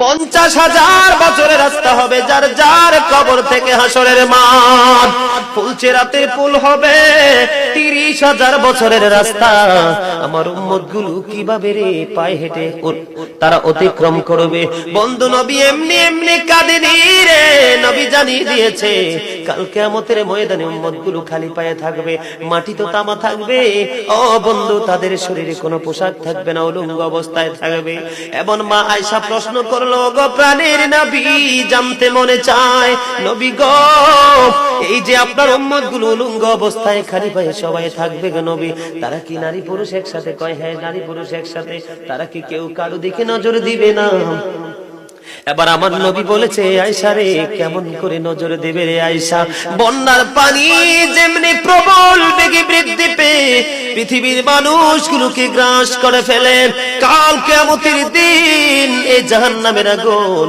50,000 বছরের রাস্তা হবে যার যার কবর থেকে হাসরের মাঠ। ফুলচেরাতের পুল হবে 30,000 বছরের রাস্তা। আমার উম্মতগুলো কিভাবে রে পায়ে হেঁটে তারা অতিক্রম করবে? বন্ধু নবী এমনি এমনি কাঁদেনি রে, নবী জানিয়ে দিয়েছে কাল কিয়ামতের ময়দানে উম্মতগুলো খালি পায়ে থাকবে, মাটি তো তামা থাকবে। ও বন্ধু, তাদের শরীরে কোনো পোশাক থাকবে না, উলঙ্গ অবস্থায় থাকবে। এবং মা আয়েশা প্রশ্ন করলো, গো প্রাণের নবী, জানতে মনে চায় নবী গো, এই যে আপনার উম্মতগুলো উলঙ্গ অবস্থায় খালি পায়ে সবাই থাকবে গো নবী, তারা কি নারী পুরুষ একসাথে? কয় হ্যাঁ, নারী পুরুষ একসাথে। তারা কি কেউ কারো দিকে নজর দিবে না? এবার আমার নবী বলেছে, আয়েশা রে, কেমন করে নজর দেবে রে আয়েশা? বন্যার পানি যেমনি প্রবল বেগে বৃদ্ধি পেয়ে পৃথিবীর মানুষগুলোকে গ্রাস করে ফেলেন, কাল কিয়ামতের দিন এই জাহান্নামের আগুন